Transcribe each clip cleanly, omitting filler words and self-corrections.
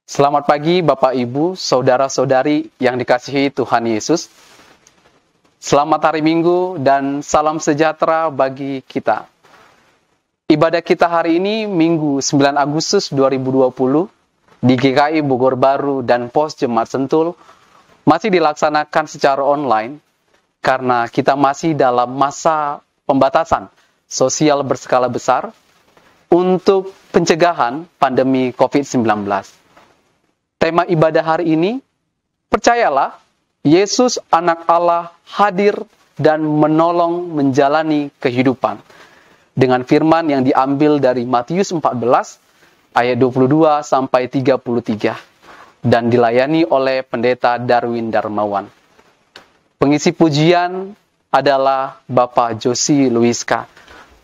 Selamat pagi Bapak Ibu, Saudara-saudari yang dikasihi Tuhan Yesus. Selamat hari Minggu dan salam sejahtera bagi kita. Ibadah kita hari ini Minggu 9 Agustus 2020 di GKI Bogor Baru dan Pos Jemaat Sentul masih dilaksanakan secara online karena kita masih dalam masa pembatasan sosial berskala besar untuk pencegahan pandemi COVID-19. Tema ibadah hari ini, percayalah, Yesus anak Allah hadir dan menolong menjalani kehidupan. Dengan firman yang diambil dari Matius 14, ayat 22 sampai 33, dan dilayani oleh Pendeta Darwin Darmawan. Pengisi pujian adalah Bapak Josi Luiska.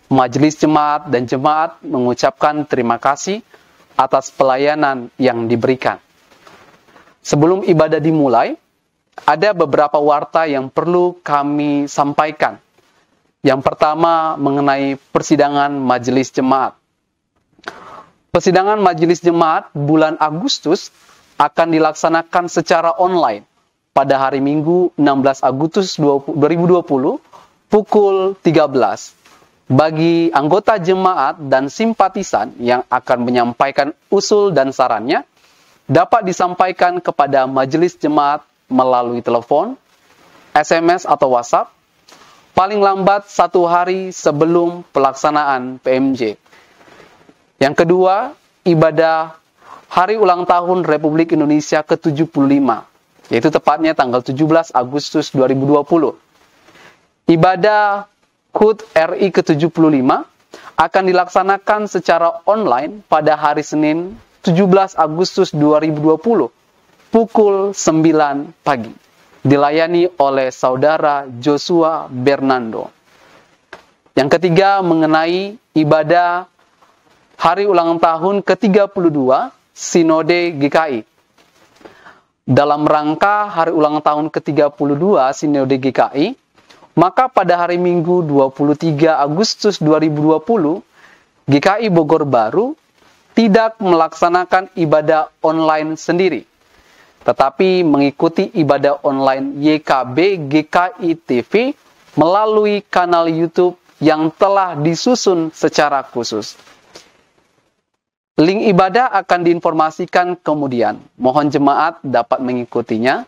Majelis Jemaat dan Jemaat mengucapkan terima kasih atas pelayanan yang diberikan. Sebelum ibadah dimulai, ada beberapa warta yang perlu kami sampaikan. Yang pertama mengenai persidangan Majelis Jemaat. Persidangan Majelis Jemaat bulan Agustus akan dilaksanakan secara online pada hari Minggu 16 Agustus 2020 pukul 13. Bagi anggota jemaat dan simpatisan yang akan menyampaikan usul dan sarannya, dapat disampaikan kepada majelis jemaat melalui telepon, SMS atau WhatsApp, paling lambat 1 hari sebelum pelaksanaan PMJ. Yang kedua, ibadah Hari Ulang Tahun Republik Indonesia ke-75, yaitu tepatnya tanggal 17 Agustus 2020. Ibadah HUT RI ke-75 akan dilaksanakan secara online pada hari Senin 17 Agustus 2020, pukul 9 pagi. Dilayani oleh Saudara Joshua Bernando. Yang ketiga mengenai ibadah Hari Ulang Tahun ke-32 Sinode GKI. Dalam rangka Hari Ulang Tahun ke-32 Sinode GKI, maka pada hari Minggu 23 Agustus 2020, GKI Bogor Baru tidak melaksanakan ibadah online sendiri, tetapi mengikuti ibadah online YKB GKI TV melalui kanal YouTube yang telah disusun secara khusus. Link ibadah akan diinformasikan kemudian. Mohon jemaat dapat mengikutinya.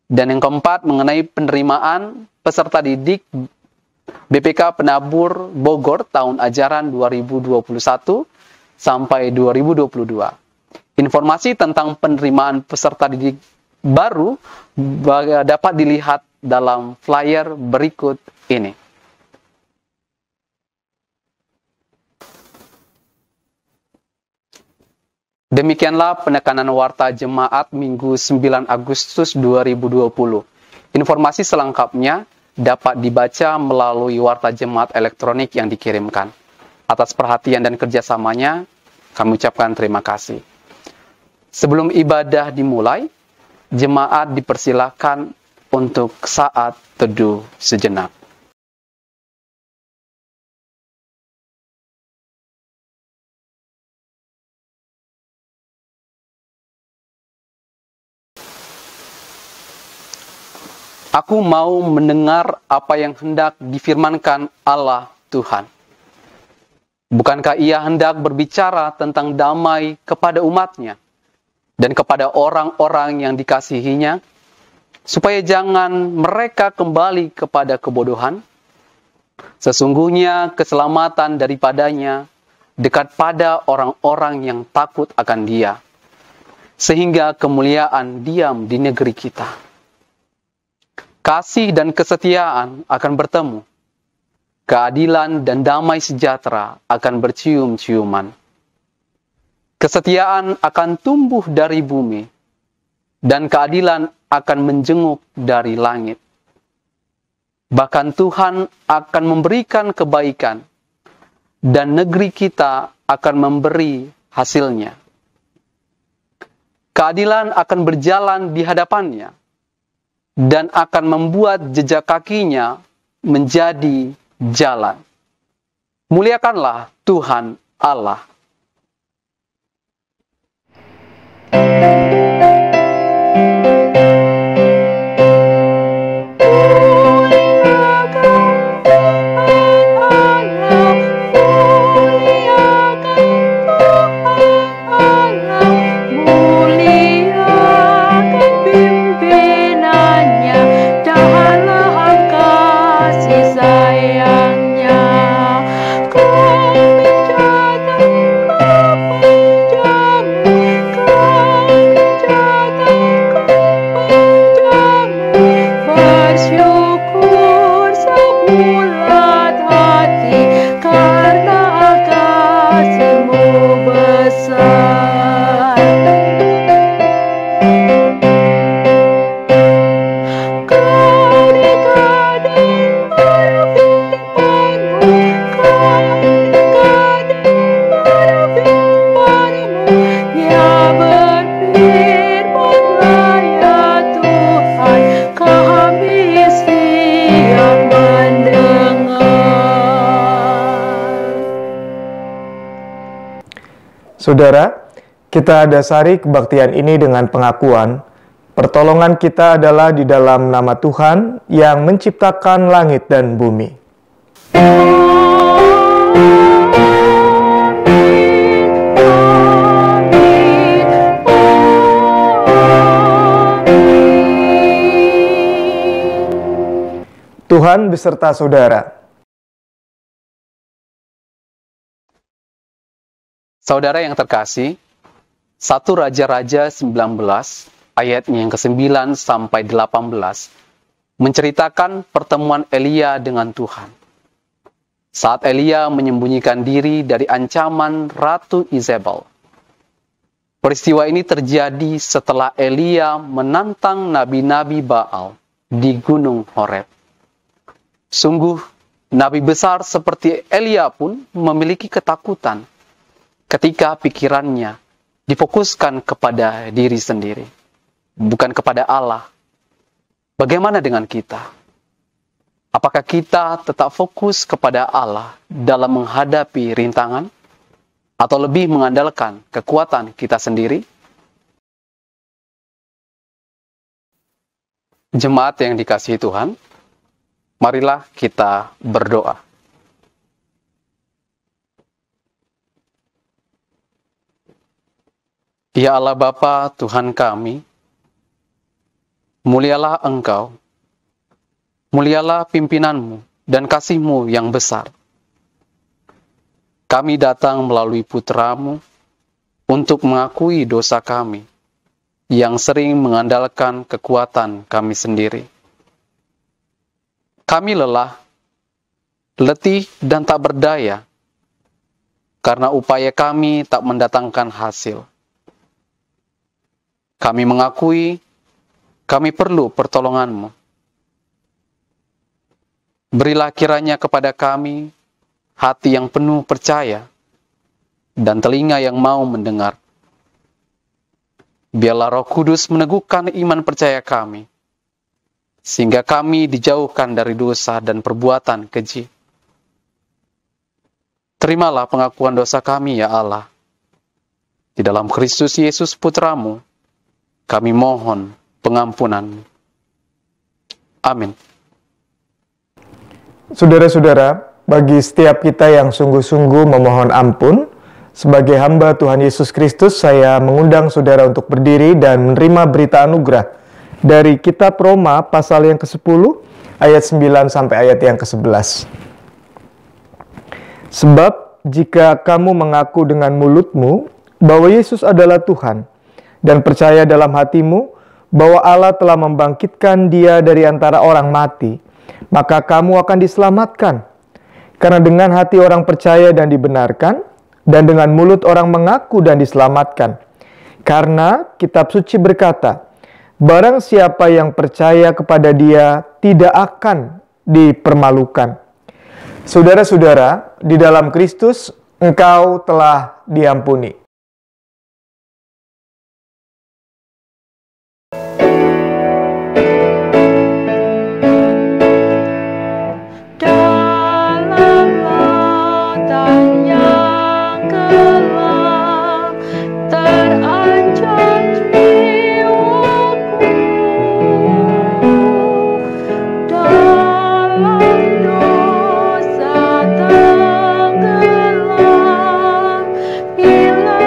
Dan yang keempat mengenai penerimaan peserta didik BPK Penabur Bogor tahun ajaran 2021 sampai 2022. Informasi tentang penerimaan peserta didik baru dapat dilihat dalam flyer berikut ini. Demikianlah penekanan warta jemaat Minggu 9 Agustus 2020. Informasi selengkapnya dapat dibaca melalui warta jemaat elektronik yang dikirimkan. Atas perhatian dan kerjasamanya, kami ucapkan terima kasih. Sebelum ibadah dimulai, jemaat dipersilakan untuk saat teduh sejenak. Aku mau mendengar apa yang hendak difirmankan Allah Tuhan. Bukankah ia hendak berbicara tentang damai kepada umatnya dan kepada orang-orang yang dikasihinya, supaya jangan mereka kembali kepada kebodohan? Sesungguhnya keselamatan daripadanya dekat pada orang-orang yang takut akan Dia, sehingga kemuliaan diam di negeri kita. Kasih dan kesetiaan akan bertemu. Keadilan dan damai sejahtera akan bercium-ciuman. Kesetiaan akan tumbuh dari bumi, dan keadilan akan menjenguk dari langit. Bahkan Tuhan akan memberikan kebaikan, dan negeri kita akan memberi hasilnya. Keadilan akan berjalan di hadapannya, dan akan membuat jejak kakinya menjadi jalan. Muliakanlah Tuhan Allah. Saudara, kita dasari kebaktian ini dengan pengakuan, pertolongan kita adalah di dalam nama Tuhan yang menciptakan langit dan bumi. Tuhan beserta saudara. Saudara yang terkasih, 1 Raja-Raja 19 ayatnya yang ke-9 sampai 18 menceritakan pertemuan Elia dengan Tuhan. Saat Elia menyembunyikan diri dari ancaman Ratu Izebel. Peristiwa ini terjadi setelah Elia menantang nabi-nabi Baal di Gunung Horeb. Sungguh, nabi besar seperti Elia pun memiliki ketakutan ketika pikirannya difokuskan kepada diri sendiri, bukan kepada Allah. Bagaimana dengan kita? Apakah kita tetap fokus kepada Allah dalam menghadapi rintangan? Atau lebih mengandalkan kekuatan kita sendiri? Jemaat yang dikasihi Tuhan, marilah kita berdoa. Ya Allah Bapa, Tuhan kami, mulialah Engkau, mulialah pimpinan-Mu dan kasih-Mu yang besar. Kami datang melalui putra-Mu untuk mengakui dosa kami yang sering mengandalkan kekuatan kami sendiri. Kami lelah, letih dan tak berdaya karena upaya kami tak mendatangkan hasil. Kami mengakui, kami perlu pertolongan-Mu. Berilah kiranya kepada kami hati yang penuh percaya dan telinga yang mau mendengar. Biarlah Roh Kudus meneguhkan iman percaya kami, sehingga kami dijauhkan dari dosa dan perbuatan keji. Terimalah pengakuan dosa kami, ya Allah. Di dalam Kristus Yesus Putra-Mu, kami mohon pengampunan. Amin. Saudara-saudara, bagi setiap kita yang sungguh-sungguh memohon ampun, sebagai hamba Tuhan Yesus Kristus, saya mengundang saudara untuk berdiri dan menerima berita anugerah dari Kitab Roma pasal yang ke-10, ayat 9 sampai ayat yang ke-11. Sebab jika kamu mengaku dengan mulutmu bahwa Yesus adalah Tuhan, dan percaya dalam hatimu bahwa Allah telah membangkitkan Dia dari antara orang mati, maka kamu akan diselamatkan. Karena dengan hati orang percaya dan dibenarkan, dan dengan mulut orang mengaku dan diselamatkan. Karena kitab suci berkata, barang siapa yang percaya kepada Dia tidak akan dipermalukan. Saudara-saudara, di dalam Kristus engkau telah diampuni. Bila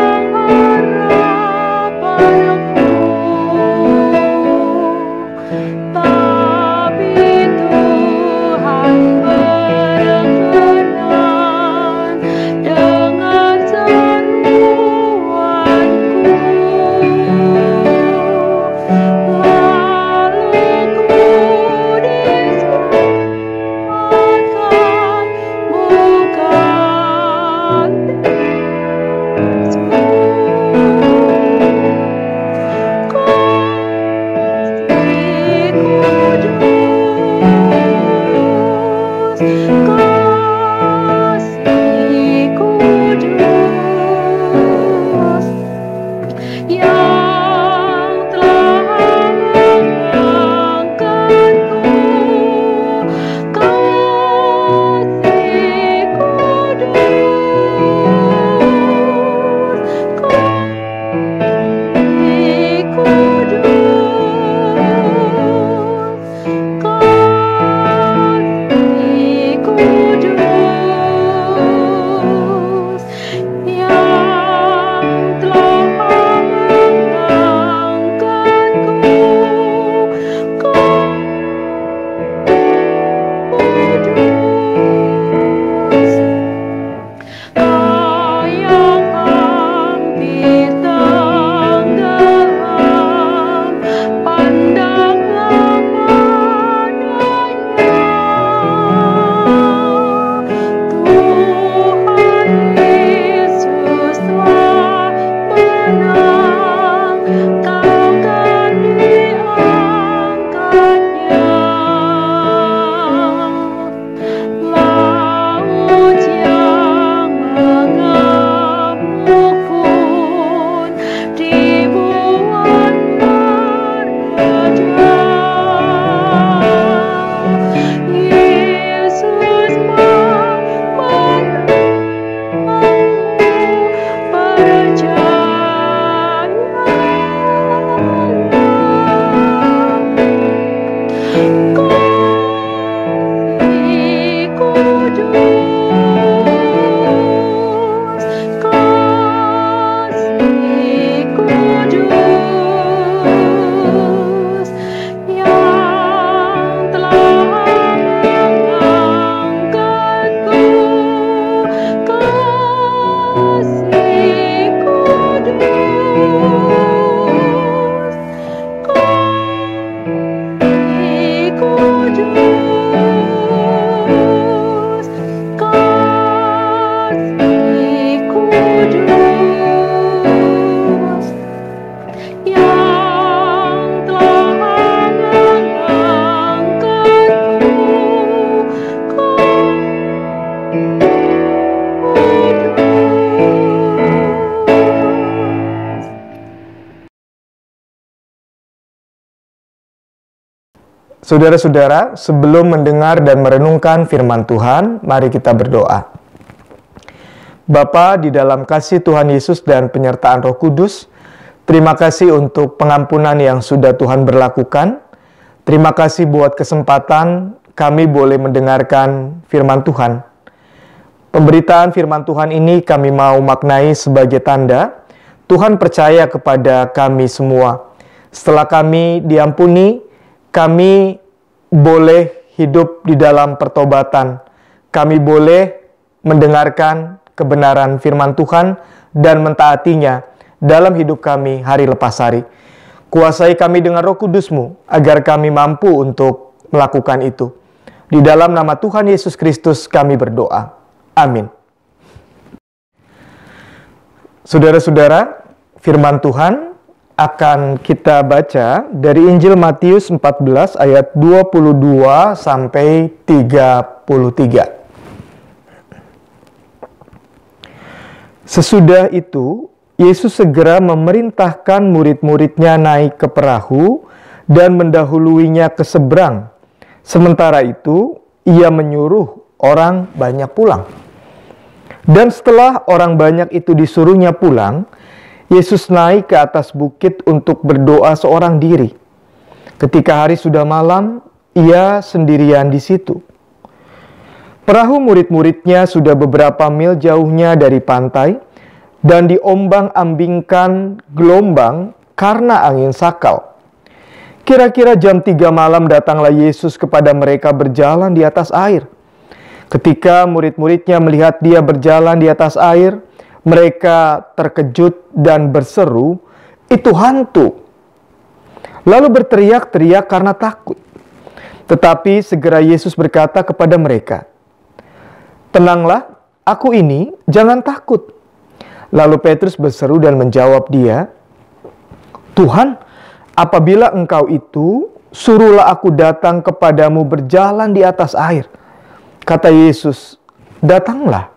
Saudara-saudara, sebelum mendengar dan merenungkan firman Tuhan, mari kita berdoa. Bapa, di dalam kasih Tuhan Yesus dan penyertaan Roh Kudus, terima kasih untuk pengampunan yang sudah Tuhan berlakukan. Terima kasih buat kesempatan kami boleh mendengarkan firman Tuhan. Pemberitaan firman Tuhan ini kami mau maknai sebagai tanda Tuhan percaya kepada kami semua. Setelah kami diampuni, kami boleh hidup di dalam pertobatan. Kami boleh mendengarkan kebenaran firman Tuhan dan mentaatinya dalam hidup kami hari lepas hari. Kuasai kami dengan Roh Kudus-Mu agar kami mampu untuk melakukan itu. Di dalam nama Tuhan Yesus Kristus kami berdoa. Amin. Saudara-saudara, firman Tuhan akan kita baca dari Injil Matius 14 ayat 22 sampai 33. Sesudah itu, Yesus segera memerintahkan murid-muridnya naik ke perahu dan mendahuluinya ke seberang. Sementara itu, ia menyuruh orang banyak pulang. Dan setelah orang banyak itu disuruhnya pulang, Yesus naik ke atas bukit untuk berdoa seorang diri. Ketika hari sudah malam, ia sendirian di situ. Perahu murid-muridnya sudah beberapa mil jauhnya dari pantai dan diombang-ambingkan gelombang karena angin sakal. Kira-kira jam 3 malam datanglah Yesus kepada mereka berjalan di atas air. Ketika murid-muridnya melihat dia berjalan di atas air, mereka terkejut dan berseru, "Itu hantu!" Lalu berteriak-teriak karena takut. Tetapi segera Yesus berkata kepada mereka, "Tenanglah, aku ini, jangan takut." Lalu Petrus berseru dan menjawab dia, "Tuhan, apabila Engkau itu, suruhlah aku datang kepadamu berjalan di atas air." Kata Yesus, "Datanglah."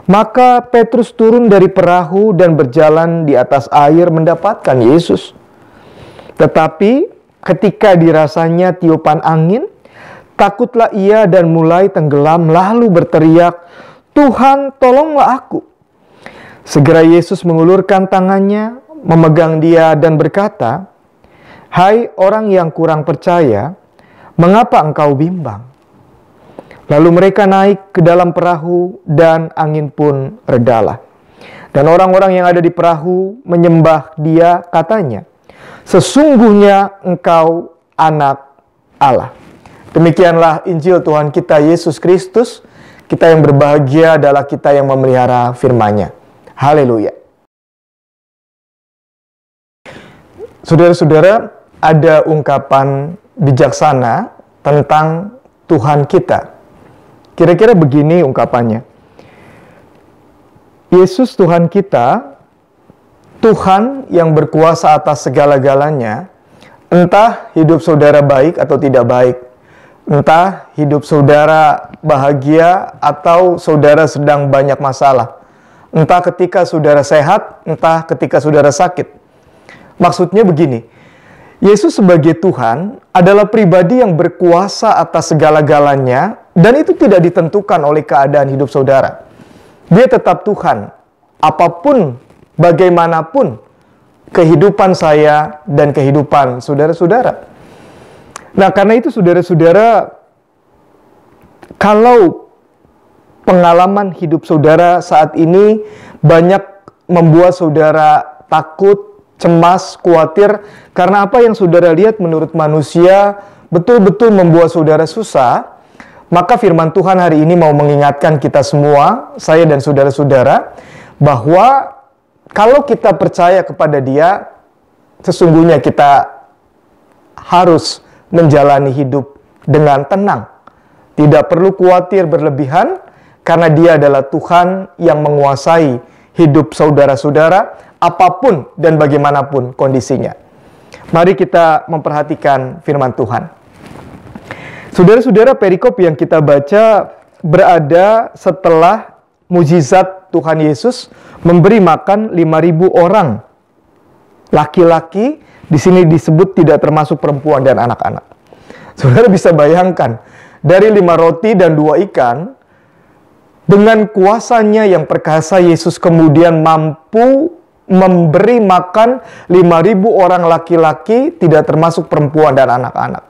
Maka Petrus turun dari perahu dan berjalan di atas air mendapatkan Yesus. Tetapi ketika dirasanya tiupan angin, takutlah ia dan mulai tenggelam lalu berteriak, "Tuhan, tolonglah aku." Segera Yesus mengulurkan tangannya, memegang dia dan berkata, "Hai orang yang kurang percaya, mengapa engkau bimbang?" Lalu mereka naik ke dalam perahu dan angin pun redalah. Dan orang-orang yang ada di perahu menyembah dia, katanya, "Sesungguhnya engkau anak Allah." Demikianlah Injil Tuhan kita Yesus Kristus. Kita yang berbahagia adalah kita yang memelihara firman-Nya. Haleluya. Saudara-saudara, ada ungkapan bijaksana tentang Tuhan kita. Kira-kira begini ungkapannya. Yesus Tuhan kita, Tuhan yang berkuasa atas segala-galanya, entah hidup saudara baik atau tidak baik, entah hidup saudara bahagia atau saudara sedang banyak masalah, entah ketika saudara sehat, entah ketika saudara sakit. Maksudnya begini, Yesus sebagai Tuhan adalah pribadi yang berkuasa atas segala-galanya, dan itu tidak ditentukan oleh keadaan hidup saudara. Dia tetap Tuhan, apapun, bagaimanapun kehidupan saya dan kehidupan saudara-saudara. Nah, karena itu saudara-saudara, kalau pengalaman hidup saudara saat ini banyak membuat saudara takut, cemas, khawatir, karena apa yang saudara lihat menurut manusia betul-betul membuat saudara susah, maka firman Tuhan hari ini mau mengingatkan kita semua, saya dan saudara-saudara, bahwa kalau kita percaya kepada Dia, sesungguhnya kita harus menjalani hidup dengan tenang. Tidak perlu khawatir berlebihan, karena Dia adalah Tuhan yang menguasai hidup saudara-saudara, apapun dan bagaimanapun kondisinya. Mari kita memperhatikan firman Tuhan. Saudara-saudara, perikop yang kita baca berada setelah mujizat Tuhan Yesus memberi makan 5.000 orang. Laki-laki, di sini disebut tidak termasuk perempuan dan anak-anak. Saudara bisa bayangkan, dari 5 roti dan 2 ikan, dengan kuasanya yang perkasa, Yesus kemudian mampu memberi makan 5.000 orang laki-laki, tidak termasuk perempuan dan anak-anak.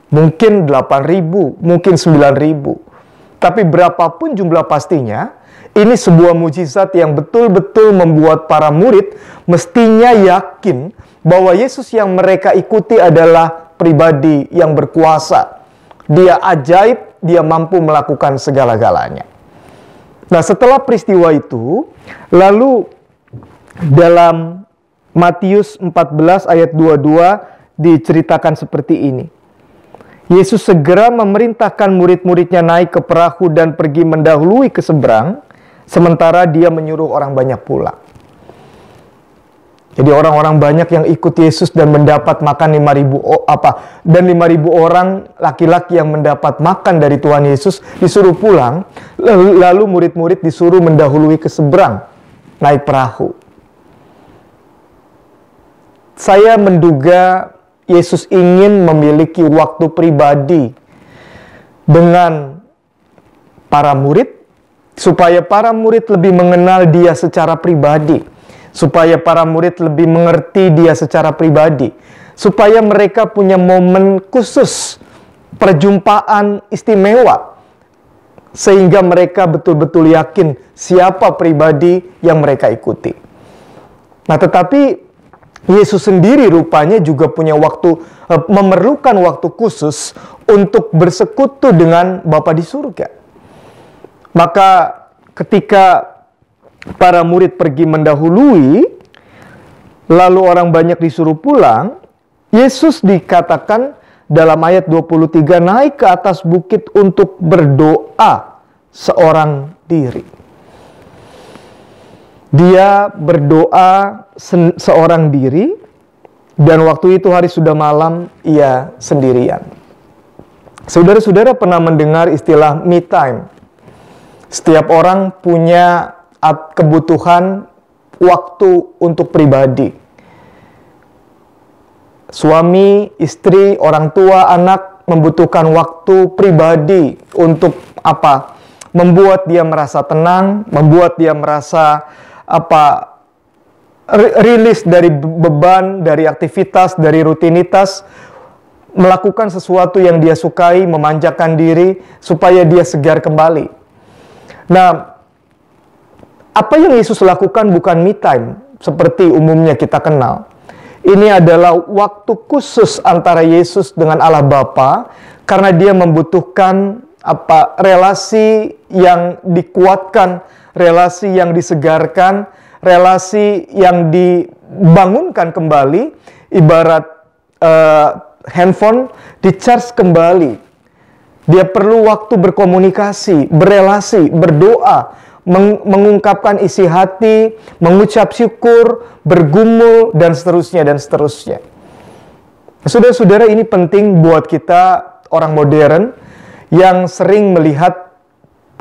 Mungkin 8.000, mungkin 9.000. Tapi berapapun jumlah pastinya, ini sebuah mujizat yang betul-betul membuat para murid mestinya yakin bahwa Yesus yang mereka ikuti adalah pribadi yang berkuasa. Dia ajaib, dia mampu melakukan segala-galanya. Nah, setelah peristiwa itu, lalu dalam Matius 14 ayat 22 diceritakan seperti ini. Yesus segera memerintahkan murid-muridnya naik ke perahu dan pergi mendahului ke seberang, sementara dia menyuruh orang banyak pulang. Jadi orang-orang banyak yang ikut Yesus dan mendapat makan 5.000 orang laki-laki yang mendapat makan dari Tuhan Yesus disuruh pulang, lalu murid-murid disuruh mendahului ke seberang, naik perahu. Saya menduga Yesus ingin memiliki waktu pribadi dengan para murid, supaya para murid lebih mengenal dia secara pribadi, supaya para murid lebih mengerti dia secara pribadi, supaya mereka punya momen khusus, perjumpaan istimewa, sehingga mereka betul-betul yakin siapa pribadi yang mereka ikuti. Nah, tetapi Yesus sendiri rupanya juga punya memerlukan waktu khusus untuk bersekutu dengan Bapa di surga. Maka ketika para murid pergi mendahului, lalu orang banyak disuruh pulang, Yesus dikatakan dalam ayat 23 naik ke atas bukit untuk berdoa seorang diri. Dia berdoa seorang diri, dan waktu itu hari sudah malam, ia sendirian. Saudara-saudara pernah mendengar istilah me time? Setiap orang punya kebutuhan waktu untuk pribadi. Suami, istri, orang tua, anak membutuhkan waktu pribadi untuk apa? Membuat dia merasa tenang, membuat dia merasa rilis dari beban, dari aktivitas, dari rutinitas, melakukan sesuatu yang dia sukai, memanjakan diri supaya dia segar kembali. Nah, apa yang Yesus lakukan bukan me time seperti umumnya kita kenal. Ini adalah waktu khusus antara Yesus dengan Allah Bapa, karena dia membutuhkan relasi yang dikuatkan, relasi yang disegarkan, relasi yang dibangunkan kembali, ibarat handphone di-charge kembali. Dia perlu waktu berkomunikasi, berelasi, berdoa, mengungkapkan isi hati, mengucap syukur, bergumul, dan seterusnya, dan seterusnya. Saudara-saudara, ini penting buat kita orang modern yang sering melihat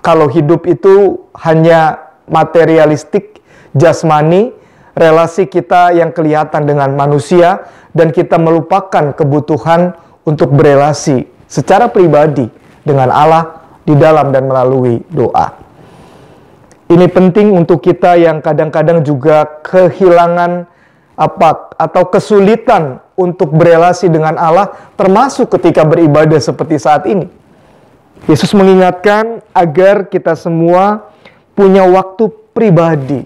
kalau hidup itu hanya materialistik, jasmani, relasi kita yang kelihatan dengan manusia, dan kita melupakan kebutuhan untuk berelasi secara pribadi dengan Allah di dalam dan melalui doa. Ini penting untuk kita yang kadang-kadang juga kehilangan atau kesulitan untuk berelasi dengan Allah, termasuk ketika beribadah seperti saat ini. Yesus mengingatkan agar kita semua punya waktu pribadi,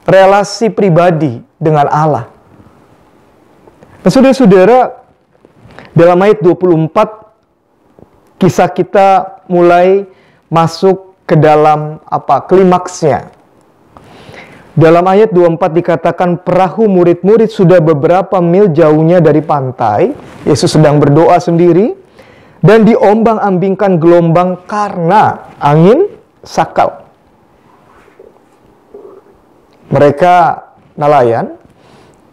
relasi pribadi dengan Allah. Nah, saudara-saudara, dalam ayat 24, kisah kita mulai masuk ke dalam klimaksnya. Dalam ayat 24 dikatakan perahu murid-murid sudah beberapa mil jauhnya dari pantai. Yesus sedang berdoa sendiri. Dan diombang-ambingkan gelombang karena angin sakal. Mereka nelayan,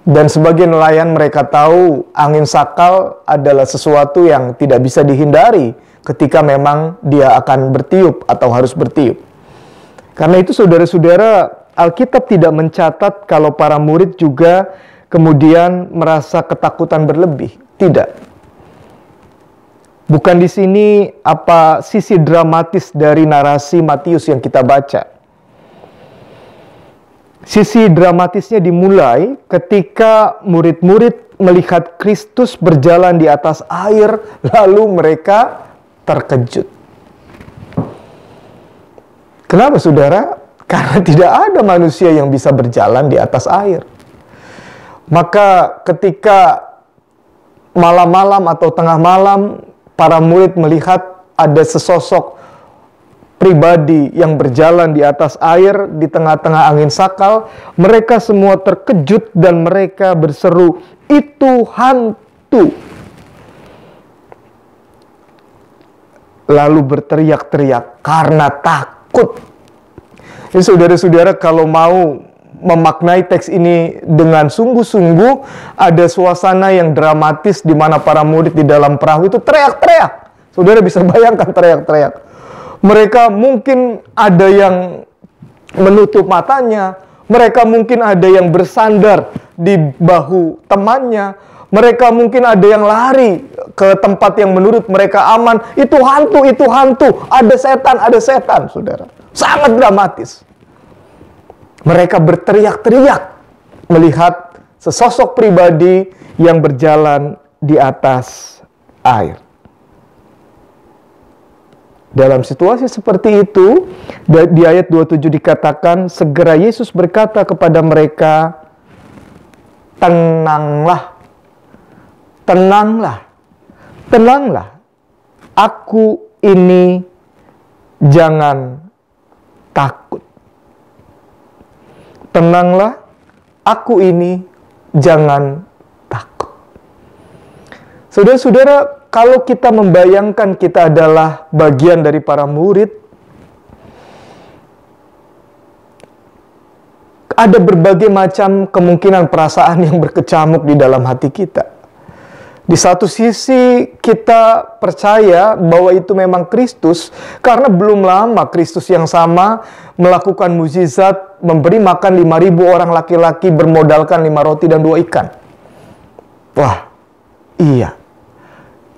dan sebagai nelayan mereka tahu angin sakal adalah sesuatu yang tidak bisa dihindari ketika memang dia akan bertiup atau harus bertiup. Karena itu saudara-saudara, Alkitab tidak mencatat kalau para murid juga kemudian merasa ketakutan berlebih. Tidak. Bukan di sini apa sisi dramatis dari narasi Matius yang kita baca. Sisi dramatisnya dimulai ketika murid-murid melihat Kristus berjalan di atas air, lalu mereka terkejut. Kenapa, saudara? Karena tidak ada manusia yang bisa berjalan di atas air. Maka ketika malam-malam atau tengah malam, para murid melihat ada sesosok pribadi yang berjalan di atas air di tengah-tengah angin sakal. Mereka semua terkejut dan mereka berseru, "Itu hantu!" Lalu berteriak-teriak karena takut. Ini saudara-saudara, kalau mau memaknai teks ini dengan sungguh-sungguh, ada suasana yang dramatis di mana para murid di dalam perahu itu teriak-teriak. Saudara bisa bayangkan teriak-teriak. Mereka mungkin ada yang menutup matanya, mereka mungkin ada yang bersandar di bahu temannya, mereka mungkin ada yang lari ke tempat yang menurut mereka aman. Itu hantu, ada setan, saudara. Sangat dramatis. Mereka berteriak-teriak melihat sesosok pribadi yang berjalan di atas air. Dalam situasi seperti itu, di ayat 27 dikatakan, segera Yesus berkata kepada mereka, "Tenanglah, tenanglah, tenanglah. Aku ini, jangan takut. Tenanglah, aku ini, jangan takut." Saudara-saudara, kalau kita membayangkan kita adalah bagian dari para murid, ada berbagai macam kemungkinan perasaan yang berkecamuk di dalam hati kita. Di satu sisi kita percaya bahwa itu memang Kristus, karena belum lama Kristus yang sama melakukan mukjizat, memberi makan 5.000 orang laki-laki bermodalkan 5 roti dan 2 ikan. Wah, iya.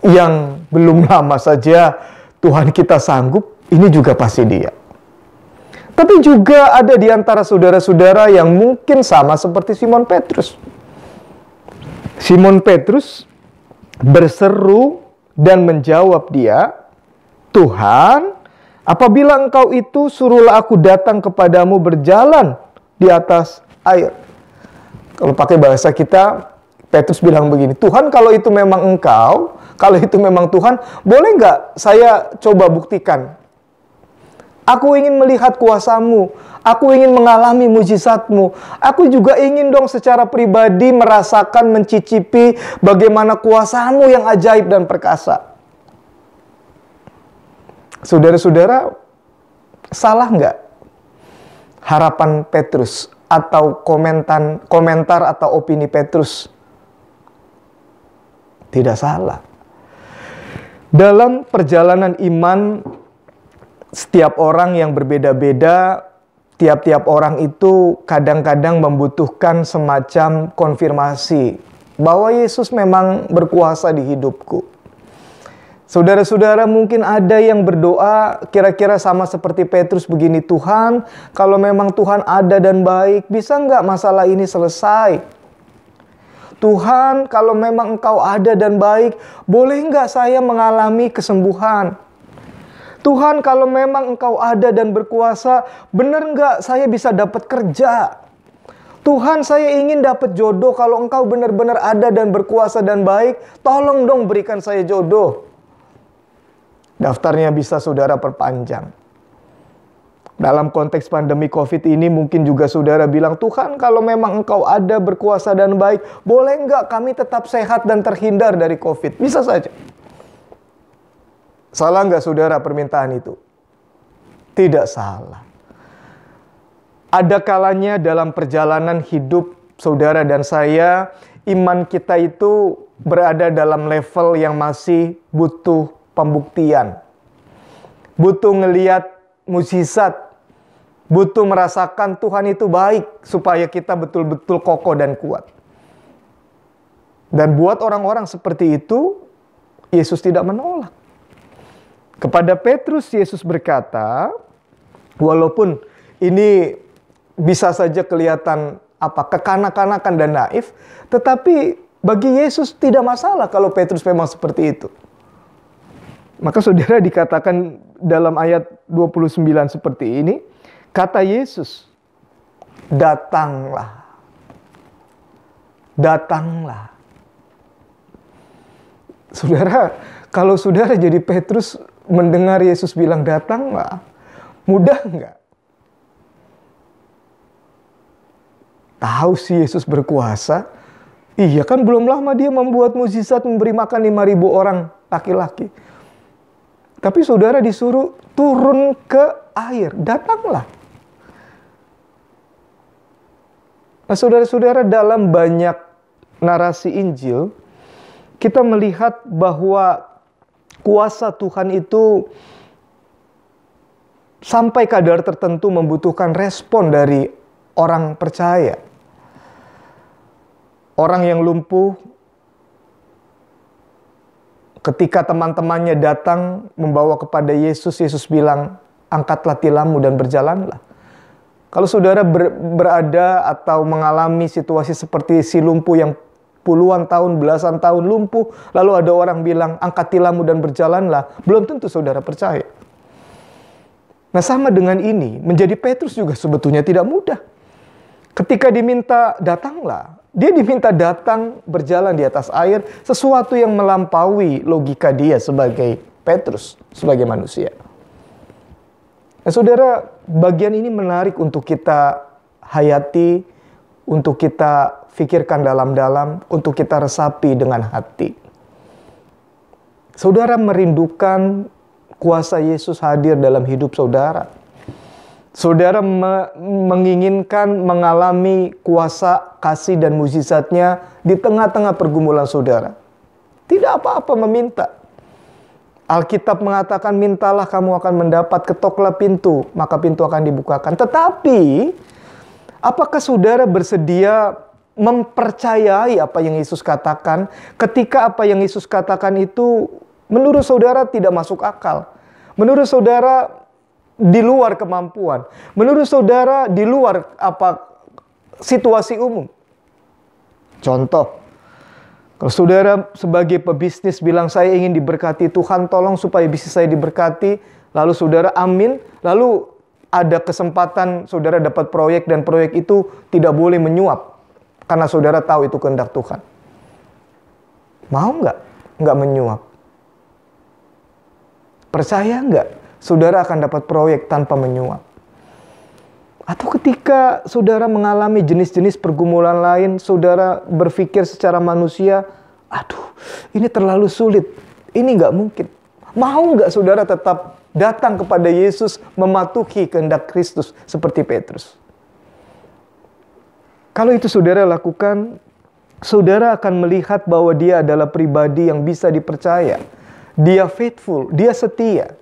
Yang belum lama saja Tuhan kita sanggup, ini juga pasti Dia. Tapi juga ada di antara saudara-saudara yang mungkin sama seperti Simon Petrus. Simon Petrus berseru dan menjawab dia, "Tuhan, apabila Engkau itu, suruhlah aku datang kepadamu berjalan di atas air." Kalau pakai bahasa kita, Petrus bilang begini, "Tuhan, kalau itu memang Engkau, kalau itu memang Tuhan, boleh nggak saya coba buktikan? Aku ingin melihat kuasa-Mu. Aku ingin mengalami mujizat-Mu. Aku juga ingin dong secara pribadi merasakan, mencicipi bagaimana kuasa-Mu yang ajaib dan perkasa." Saudara-saudara, salah nggak harapan Petrus atau komentar atau opini Petrus? Tidak salah. Dalam perjalanan iman, setiap orang yang berbeda-beda, tiap-tiap orang itu kadang-kadang membutuhkan semacam konfirmasi bahwa Yesus memang berkuasa di hidupku. Saudara-saudara, mungkin ada yang berdoa kira-kira sama seperti Petrus begini, "Tuhan, kalau memang Tuhan ada dan baik, bisa nggak masalah ini selesai? Tuhan, kalau memang Engkau ada dan baik, boleh nggak saya mengalami kesembuhan? Tuhan, kalau memang Engkau ada dan berkuasa, benar nggak saya bisa dapat kerja? Tuhan, saya ingin dapat jodoh. Kalau Engkau benar-benar ada dan berkuasa dan baik, tolong dong berikan saya jodoh." Daftarnya bisa saudara perpanjang. Dalam konteks pandemi COVID ini mungkin juga saudara bilang, "Tuhan, kalau memang Engkau ada, berkuasa dan baik, boleh nggak kami tetap sehat dan terhindar dari COVID?" Bisa saja. Salah nggak saudara permintaan itu? Tidak salah. Ada kalanya dalam perjalanan hidup saudara dan saya, iman kita itu berada dalam level yang masih butuh pembuktian. Butuh ngeliat mukjizat. Butuh merasakan Tuhan itu baik supaya kita betul-betul kokoh dan kuat. Dan buat orang-orang seperti itu, Yesus tidak menolak. Kepada Petrus Yesus berkata, walaupun ini bisa saja kelihatan kekanak-kanakan dan naif, tetapi bagi Yesus tidak masalah kalau Petrus memang seperti itu. Maka saudara, dikatakan dalam ayat 29 seperti ini, kata Yesus, datanglah. Datanglah. Saudara, kalau saudara jadi Petrus mendengar Yesus bilang datanglah, mudah nggak? Tahu sih Yesus berkuasa. Iya kan, belum lama dia membuat mukjizat memberi makan 5.000 orang laki-laki. Tapi saudara disuruh turun ke air, datanglah. Nah, saudara-saudara, dalam banyak narasi Injil, kita melihat bahwa kuasa Tuhan itu sampai kadar tertentu membutuhkan respon dari orang percaya. Orang yang lumpuh, ketika teman-temannya datang membawa kepada Yesus, Yesus bilang, angkatlah tilammu dan berjalanlah. Kalau saudara berada atau mengalami situasi seperti si lumpuh yang puluhan tahun, belasan tahun lumpuh, lalu ada orang bilang, angkat tilammu dan berjalanlah, belum tentu saudara percaya. Nah, sama dengan ini, menjadi Petrus juga sebetulnya tidak mudah. Ketika diminta datanglah, dia diminta datang berjalan di atas air, sesuatu yang melampaui logika dia sebagai Petrus, sebagai manusia. Nah, saudara, bagian ini menarik untuk kita hayati, untuk kita fikirkan dalam-dalam, untuk kita resapi dengan hati. Saudara merindukan kuasa Yesus hadir dalam hidup saudara. Saudara menginginkan mengalami kuasa, kasih, dan mukjizatnya di tengah-tengah pergumulan saudara. Tidak apa-apa meminta. Alkitab mengatakan, mintalah kamu akan mendapat, ketoklah pintu, maka pintu akan dibukakan. Tetapi, apakah saudara bersedia mempercayai apa yang Yesus katakan ketika apa yang Yesus katakan itu menurut saudara tidak masuk akal? Menurut saudara di luar kemampuan, menurut saudara di luar situasi umum. Contoh, kalau saudara sebagai pebisnis bilang saya ingin diberkati, Tuhan tolong supaya bisnis saya diberkati, lalu saudara amin, lalu ada kesempatan saudara dapat proyek dan proyek itu tidak boleh menyuap karena saudara tahu itu kehendak Tuhan. Mau nggak? Nggak menyuap. Percaya nggak? Saudara akan dapat proyek tanpa menyuap. Atau ketika saudara mengalami jenis-jenis pergumulan lain, saudara berpikir secara manusia, aduh ini terlalu sulit, ini nggak mungkin. Mau nggak saudara tetap datang kepada Yesus, mematuhi kehendak Kristus seperti Petrus? Kalau itu saudara lakukan, saudara akan melihat bahwa dia adalah pribadi yang bisa dipercaya. Dia faithful, dia setia.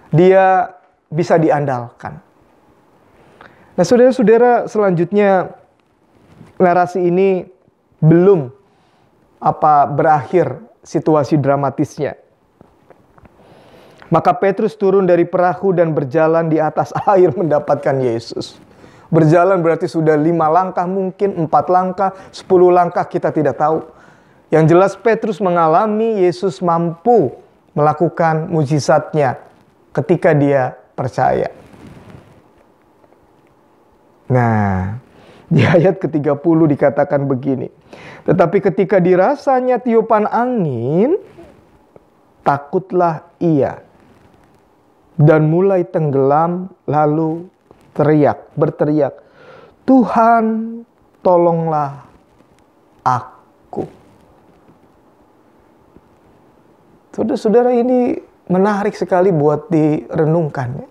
Dia bisa diandalkan. Nah, saudara-saudara, selanjutnya narasi ini belum berakhir situasi dramatisnya. Maka Petrus turun dari perahu dan berjalan di atas air mendapatkan Yesus. Berjalan berarti sudah 5 langkah mungkin, 4 langkah, 10 langkah kita tidak tahu. Yang jelas Petrus mengalami Yesus mampu melakukan mukjizatnya ketika dia percaya. Nah, di ayat ke-30 dikatakan begini. Tetapi ketika dirasanya tiupan angin, takutlah ia. Dan mulai tenggelam, lalu berteriak, Tuhan, tolonglah aku. Saudara-saudara, ini menarik sekali buat direnungkan.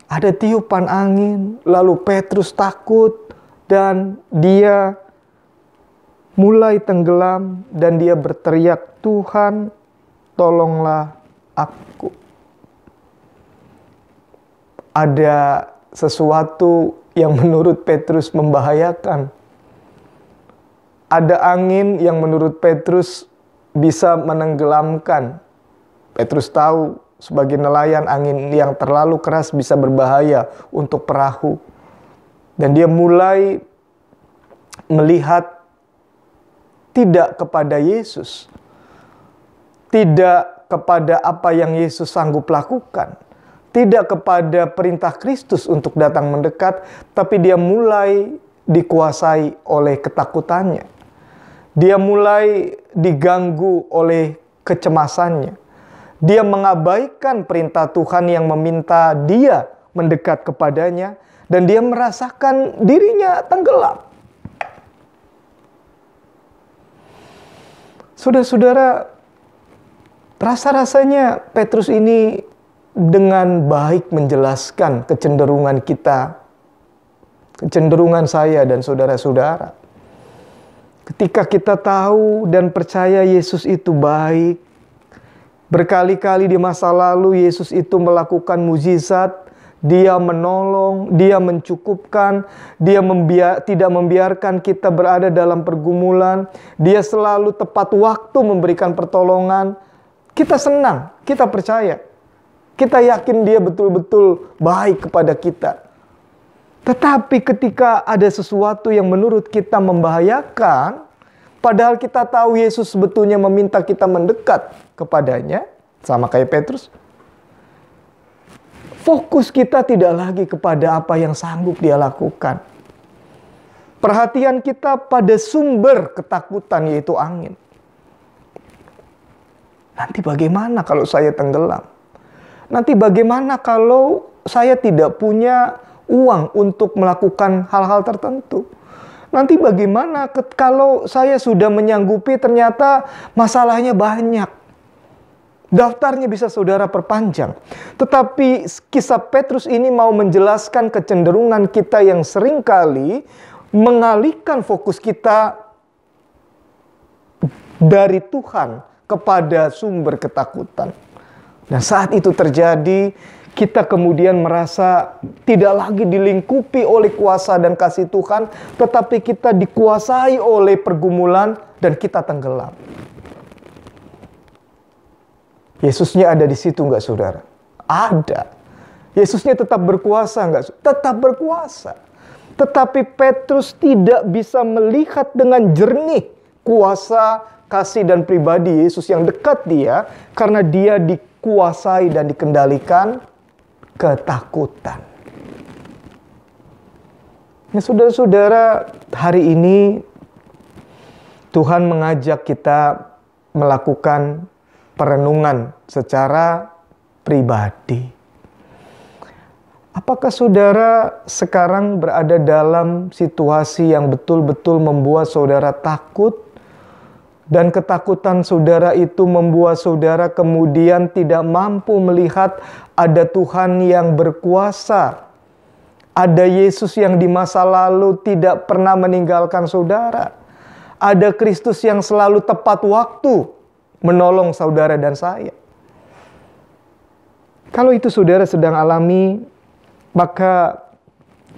Ada tiupan angin, lalu Petrus takut, dan dia mulai tenggelam, dan dia berteriak, Tuhan, tolonglah aku. Ada sesuatu yang menurut Petrus membahayakan. Ada angin yang menurut Petrus bisa menenggelamkan. Petrus tahu sebagai nelayan, angin yang terlalu keras bisa berbahaya untuk perahu. Dan dia mulai melihat tidak kepada Yesus, tidak kepada apa yang Yesus sanggup lakukan, tidak kepada perintah Kristus untuk datang mendekat, tapi dia mulai dikuasai oleh ketakutannya. Dia mulai diganggu oleh kecemasannya. Dia mengabaikan perintah Tuhan yang meminta dia mendekat kepadanya, dan dia merasakan dirinya tenggelam. Saudara-saudara, rasa-rasanya Petrus ini dengan baik menjelaskan kecenderungan kita, kecenderungan saya dan saudara-saudara. Ketika kita tahu dan percaya Yesus itu baik, berkali-kali di masa lalu Yesus itu melakukan mukjizat, Dia menolong, Dia mencukupkan, Dia tidak membiarkan kita berada dalam pergumulan, Dia selalu tepat waktu memberikan pertolongan. Kita senang, kita percaya, kita yakin Dia betul-betul baik kepada kita. Tetapi ketika ada sesuatu yang menurut kita membahayakan, padahal kita tahu Yesus sebetulnya meminta kita mendekat kepadanya, sama kayak Petrus, fokus kita tidak lagi kepada apa yang sanggup Dia lakukan. Perhatian kita pada sumber ketakutan, yaitu angin. Nanti bagaimana kalau saya tenggelam? Nanti bagaimana kalau saya tidak punya uang untuk melakukan hal-hal tertentu? Nanti bagaimana kalau saya sudah menyanggupi ternyata masalahnya banyak? Daftarnya bisa saudara perpanjang. Tetapi kisah Petrus ini mau menjelaskan kecenderungan kita yang seringkali mengalihkan fokus kita dari Tuhan kepada sumber ketakutan. Dan saat itu terjadi, kita kemudian merasa tidak lagi dilingkupi oleh kuasa dan kasih Tuhan, tetapi kita dikuasai oleh pergumulan dan kita tenggelam. Yesusnya ada di situ enggak, saudara? Ada. Yesusnya tetap berkuasa enggak? Tetap berkuasa. Tetapi Petrus tidak bisa melihat dengan jernih kuasa, kasih dan pribadi Yesus yang dekat dia, karena dia dikuasai dan dikendalikan ketakutan. Nah, saudara-saudara, hari ini Tuhan mengajak kita melakukan perenungan secara pribadi. Apakah saudara sekarang berada dalam situasi yang betul-betul membuat saudara takut, dan ketakutan saudara itu membuat saudara kemudian tidak mampu melihat ada Tuhan yang berkuasa, ada Yesus yang di masa lalu tidak pernah meninggalkan saudara, ada Kristus yang selalu tepat waktu menolong saudara dan saya? Kalau itu saudara sedang alami, maka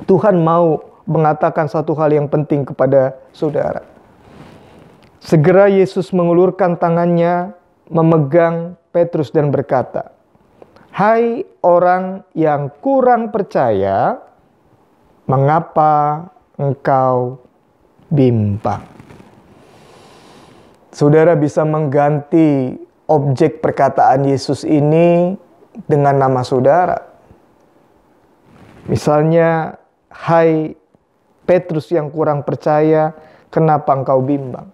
Tuhan mau mengatakan satu hal yang penting kepada saudara. Segera Yesus mengulurkan tangannya, memegang Petrus dan berkata, "Hai orang yang kurang percaya, mengapa engkau bimbang?" Saudara bisa mengganti objek perkataan Yesus ini dengan nama saudara. Misalnya, "Hai Petrus yang kurang percaya, kenapa engkau bimbang?"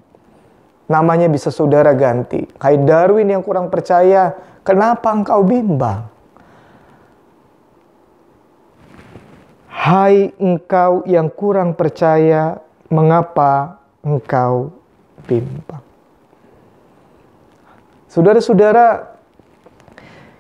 Namanya bisa saudara ganti. "Hai Darwin yang kurang percaya, kenapa engkau bimbang?" "Hai engkau yang kurang percaya, mengapa engkau bimbang?" Saudara-saudara,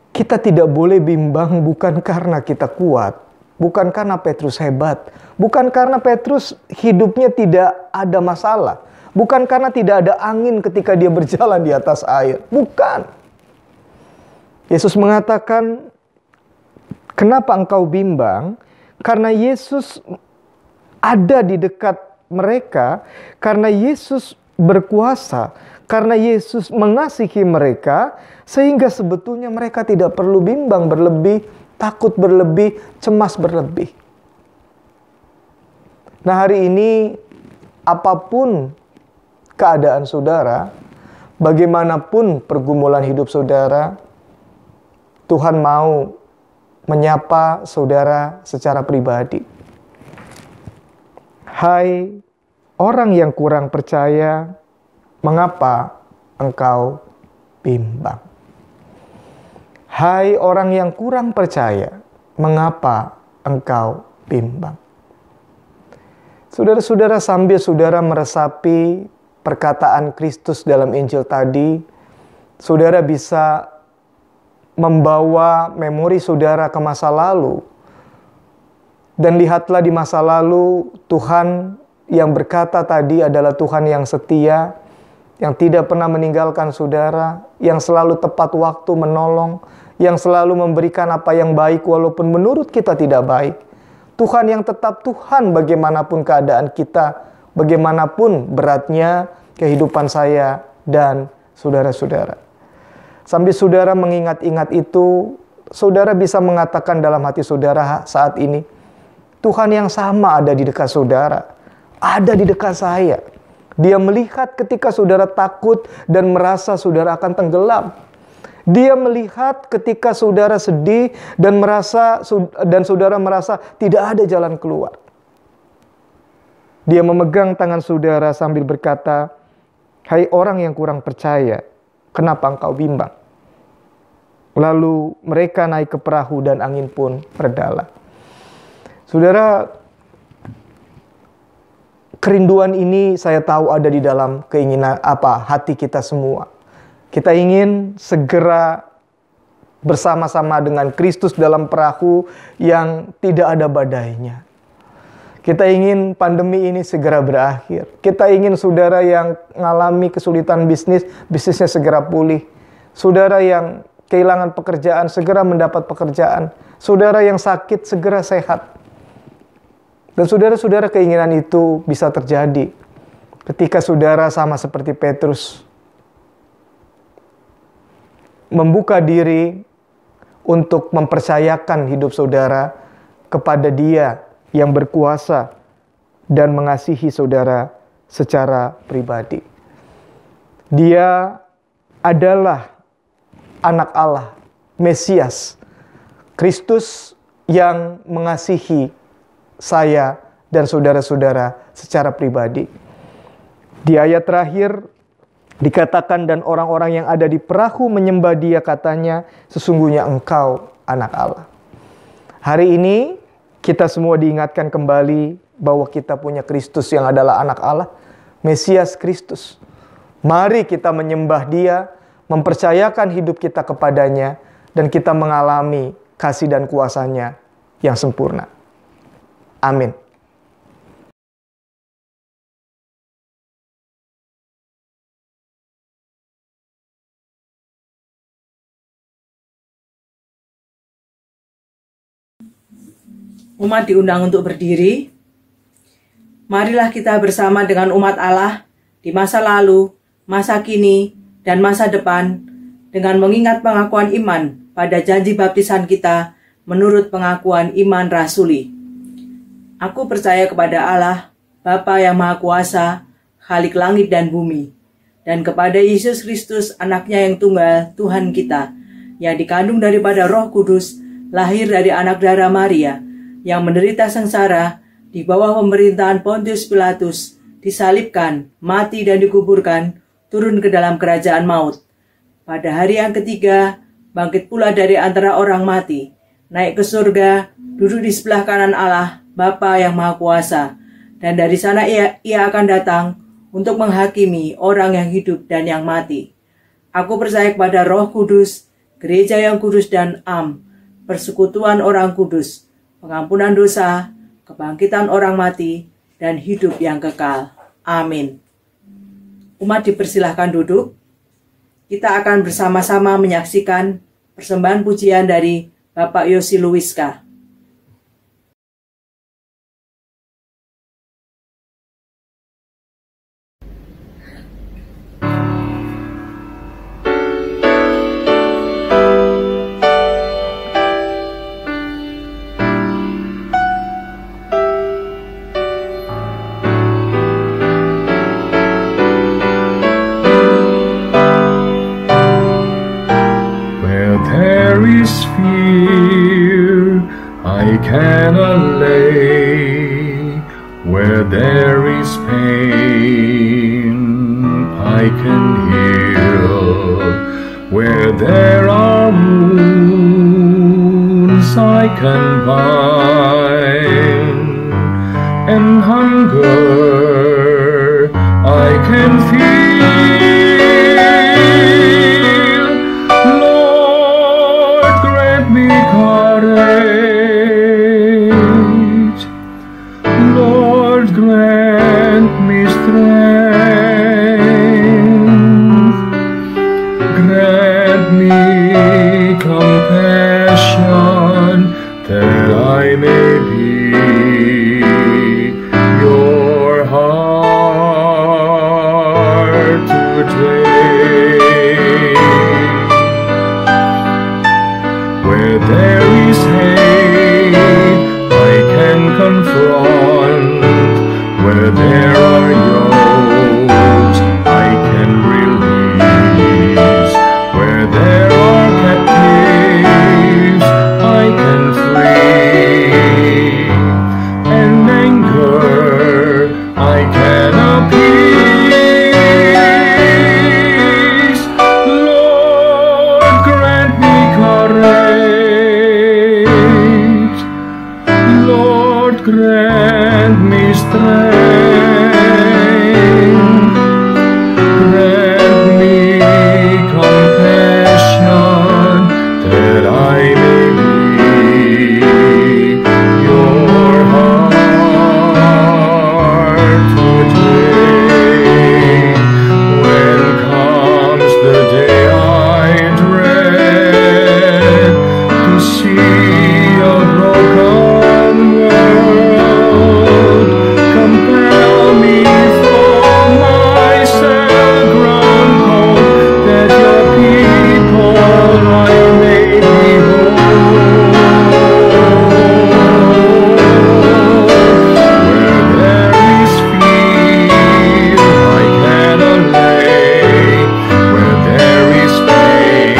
kita tidak boleh bimbang bukan karena kita kuat, bukan karena Petrus hebat, bukan karena Petrus hidupnya tidak ada masalah, bukan karena tidak ada angin ketika dia berjalan di atas air, bukan. Yesus mengatakan, "Kenapa engkau bimbang?" Karena Yesus ada di dekat mereka, karena Yesus berkuasa. Karena Yesus mengasihi mereka, sehingga sebetulnya mereka tidak perlu bimbang berlebih, takut berlebih, cemas berlebih. Nah, hari ini apapun keadaan saudara, bagaimanapun pergumulan hidup saudara, Tuhan mau menyapa saudara secara pribadi. Hai orang yang kurang percaya, mengapa engkau bimbang? Hai orang yang kurang percaya, mengapa engkau bimbang? Saudara-saudara, sambil saudara meresapi perkataan Kristus dalam Injil tadi, saudara bisa membawa memori saudara ke masa lalu. Dan lihatlah di masa lalu, Tuhan yang berkata tadi adalah Tuhan yang setia, yang tidak pernah meninggalkan saudara, yang selalu tepat waktu menolong, yang selalu memberikan apa yang baik walaupun menurut kita tidak baik. Tuhan yang tetap Tuhan bagaimanapun keadaan kita, bagaimanapun beratnya kehidupan saya dan saudara-saudara. Sambil saudara mengingat-ingat itu, saudara bisa mengatakan dalam hati saudara saat ini, Tuhan yang sama ada di dekat saudara, ada di dekat saya. Dia melihat ketika saudara takut dan merasa saudara akan tenggelam. Dia melihat ketika saudara sedih dan saudara merasa tidak ada jalan keluar. Dia memegang tangan saudara sambil berkata, "Hai orang yang kurang percaya, kenapa engkau bimbang?" Lalu mereka naik ke perahu dan angin pun redalah. Saudara, kerinduan ini saya tahu ada di dalam keinginan hati kita semua. Kita ingin segera bersama-sama dengan Kristus dalam perahu yang tidak ada badainya. Kita ingin pandemi ini segera berakhir. Kita ingin saudara yang mengalami kesulitan bisnisnya segera pulih. Saudara yang kehilangan pekerjaan, segera mendapat pekerjaan. Saudara yang sakit, segera sehat. Dan saudara-saudara, keinginan itu bisa terjadi ketika saudara sama seperti Petrus membuka diri untuk mempercayakan hidup saudara kepada Dia yang berkuasa dan mengasihi saudara secara pribadi. Dia adalah Anak Allah, Mesias, Kristus yang mengasihi saya dan saudara-saudara secara pribadi. Di ayat terakhir dikatakan, dan orang-orang yang ada di perahu menyembah Dia, katanya, sesungguhnya Engkau Anak Allah. Hari ini kita semua diingatkan kembali bahwa kita punya Kristus yang adalah Anak Allah, Mesias Kristus. Mari kita menyembah Dia, mempercayakan hidup kita kepadanya, dan kita mengalami kasih dan kuasa-Nya yang sempurna. Amin. Umat diundang untuk berdiri. Marilah kita bersama dengan umat Allah di masa lalu, masa kini, dan masa depan dengan mengingat pengakuan iman pada janji baptisan kita menurut pengakuan iman rasuli. Aku percaya kepada Allah, Bapa yang Maha Kuasa, Khalik langit dan bumi, dan kepada Yesus Kristus, Anaknya yang tunggal, Tuhan kita, yang dikandung daripada Roh Kudus, lahir dari anak darah Maria, yang menderita sengsara di bawah pemerintahan Pontius Pilatus, disalibkan, mati dan dikuburkan, turun ke dalam kerajaan maut. Pada hari yang ketiga, bangkit pula dari antara orang mati, naik ke surga, duduk di sebelah kanan Allah, Bapa yang Maha Kuasa, dan dari sana ia akan datang untuk menghakimi orang yang hidup dan yang mati. Aku percaya kepada Roh Kudus, gereja yang kudus dan am, persekutuan orang kudus, pengampunan dosa, kebangkitan orang mati, dan hidup yang kekal. Amin. Umat dipersilahkan duduk. Kita akan bersama-sama menyaksikan persembahan pujian dari Bapak Yosi Luiska. I can heal. Where there are wounds I can bind, and hunger I can feel. Lord, grant me courage. Lord, grant me strength. Grant me compassion, that I may be your heart today. Where there is hate, I can confront. Where there are yokes, I can release. Where there are captives, I can free. And anger, I can appease. Lord, grant me courage. Lord, grant me strength. Grant me compassion, that I may be your heart today. When comes the day I dread, to see a broken world, compel me from myself grown cold, that your people I may behold. Where there is fear, I can allay. Where there is pain,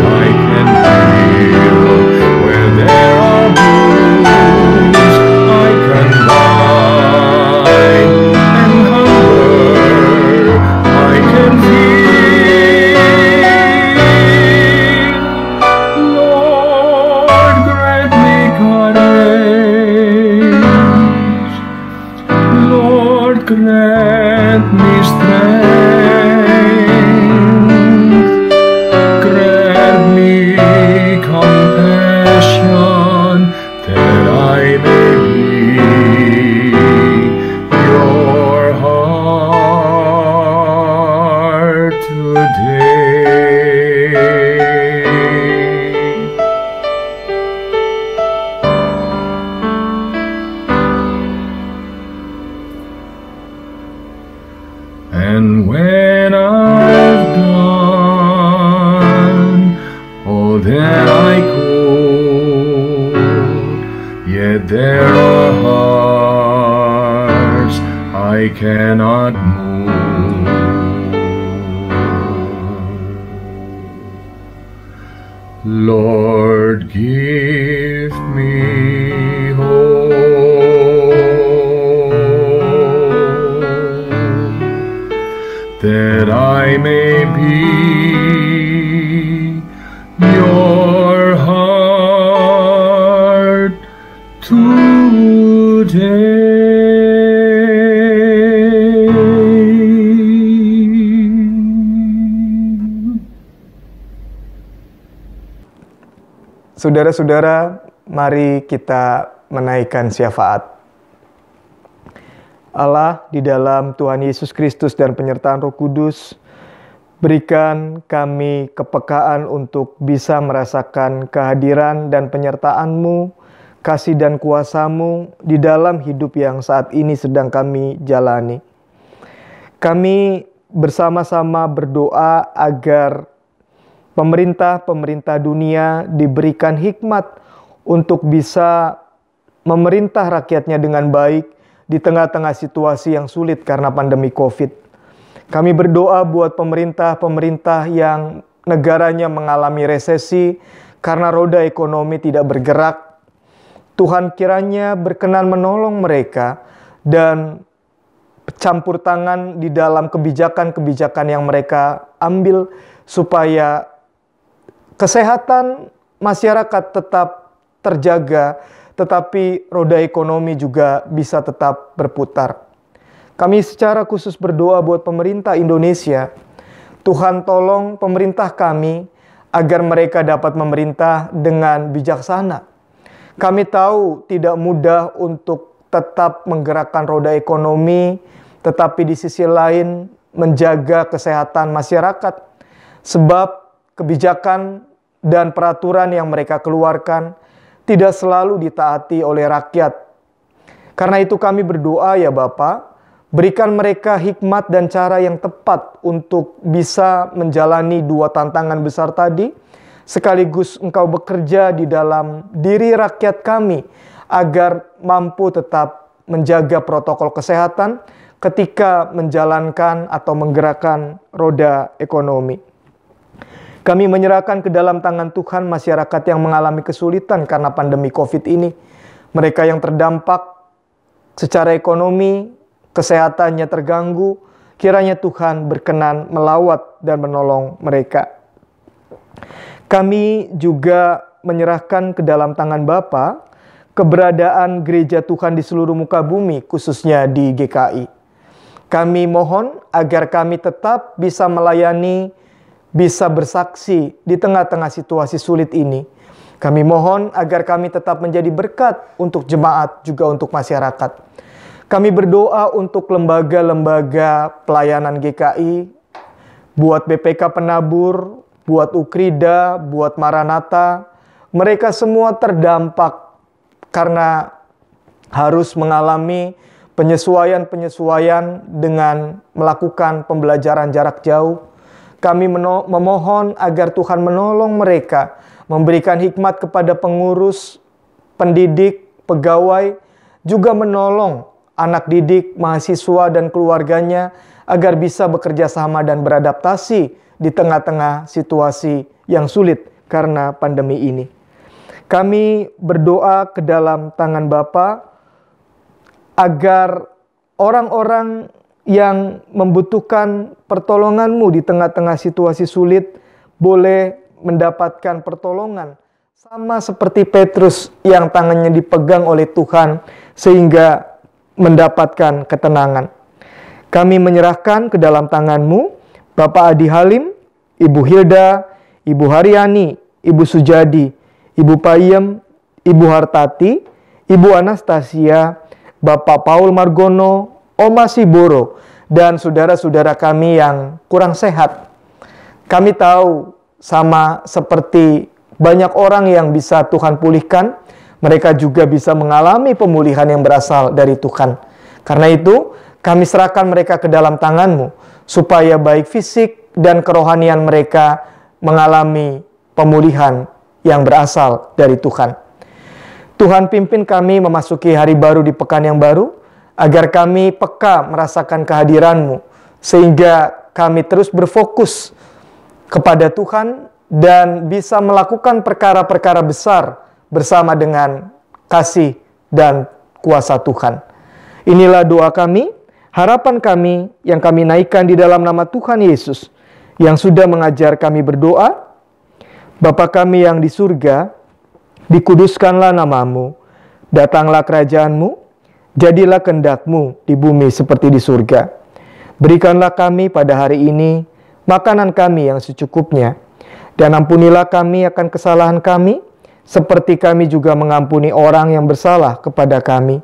I can heal. Where there are wounds, I can bind. And hunger, I can feel. Lord, grant me courage. Lord, grant me strength. Grant me compassion, that I may be your heart today. And when I've done all that I could, yet there are hearts I cannot move. Lord, give me hope, that I may be your heart today. Saudara-saudara, mari kita menaikkan syafaat. Allah, di dalam Tuhan Yesus Kristus dan penyertaan Roh Kudus, berikan kami kepekaan untuk bisa merasakan kehadiran dan penyertaan-Mu, kasih dan kuasa-Mu di dalam hidup yang saat ini sedang kami jalani. Kami bersama-sama berdoa agar pemerintah dunia diberikan hikmat untuk bisa memerintah rakyatnya dengan baik di tengah-tengah situasi yang sulit karena pandemi COVID. Kami berdoa buat pemerintah yang negaranya mengalami resesi karena roda ekonomi tidak bergerak. Tuhan kiranya berkenan menolong mereka dan campur tangan di dalam kebijakan-kebijakan yang mereka ambil supaya kesehatan masyarakat tetap terjaga, tetapi roda ekonomi juga bisa tetap berputar. Kami secara khusus berdoa buat pemerintah Indonesia. Tuhan tolong pemerintah kami agar mereka dapat memerintah dengan bijaksana. Kami tahu tidak mudah untuk tetap menggerakkan roda ekonomi, tetapi di sisi lain menjaga kesehatan masyarakat. Sebab kebijakan dan peraturan yang mereka keluarkan tidak selalu ditaati oleh rakyat. Karena itu kami berdoa ya Bapa, berikan mereka hikmat dan cara yang tepat untuk bisa menjalani dua tantangan besar tadi, sekaligus Engkau bekerja di dalam diri rakyat kami agar mampu tetap menjaga protokol kesehatan ketika menjalankan atau menggerakkan roda ekonomi. Kami menyerahkan ke dalam tangan Tuhan masyarakat yang mengalami kesulitan karena pandemi COVID ini. Mereka yang terdampak secara ekonomi, kesehatannya terganggu, kiranya Tuhan berkenan melawat dan menolong mereka. Kami juga menyerahkan ke dalam tangan Bapa keberadaan gereja Tuhan di seluruh muka bumi, khususnya di GKI. Kami mohon agar kami tetap bisa melayani, bisa bersaksi di tengah-tengah situasi sulit ini. Kami mohon agar kami tetap menjadi berkat untuk jemaat, juga untuk masyarakat. Kami berdoa untuk lembaga-lembaga pelayanan GKI, buat BPK Penabur, buat Ukrida, buat Maranatha. Mereka semua terdampak karena harus mengalami penyesuaian-penyesuaian dengan melakukan pembelajaran jarak jauh. Kami memohon agar Tuhan menolong mereka, memberikan hikmat kepada pengurus, pendidik, pegawai, juga menolong anak didik, mahasiswa, dan keluarganya agar bisa bekerja sama dan beradaptasi di tengah-tengah situasi yang sulit karena pandemi ini. Kami berdoa ke dalam tangan Bapa agar orang-orang yang membutuhkan pertolongan-Mu di tengah-tengah situasi sulit boleh mendapatkan pertolongan. Sama seperti Petrus yang tangannya dipegang oleh Tuhan sehingga mendapatkan ketenangan. Kami menyerahkan ke dalam tangan-Mu Bapak Adi Halim, Ibu Hilda, Ibu Haryani, Ibu Sujadi, Ibu Payem, Ibu Hartati, Ibu Anastasia, Bapak Paul Margono, Oma Siboro, dan saudara-saudara kami yang kurang sehat. Kami tahu sama seperti banyak orang yang bisa Tuhan pulihkan, mereka juga bisa mengalami pemulihan yang berasal dari Tuhan. Karena itu, kami serahkan mereka ke dalam tangan-Mu, supaya baik fisik dan kerohanian mereka mengalami pemulihan yang berasal dari Tuhan. Tuhan pimpin kami memasuki hari baru di pekan yang baru, agar kami peka merasakan kehadiran-Mu, sehingga kami terus berfokus kepada Tuhan dan bisa melakukan perkara-perkara besar bersama dengan kasih dan kuasa Tuhan. Inilah doa kami, harapan kami yang kami naikkan di dalam nama Tuhan Yesus, yang sudah mengajar kami berdoa. Bapa kami yang di surga, dikuduskanlah nama-Mu, datanglah kerajaan-Mu, jadilah kehendak-Mu di bumi seperti di surga. Berikanlah kami pada hari ini makanan kami yang secukupnya, dan ampunilah kami akan kesalahan kami, seperti kami juga mengampuni orang yang bersalah kepada kami.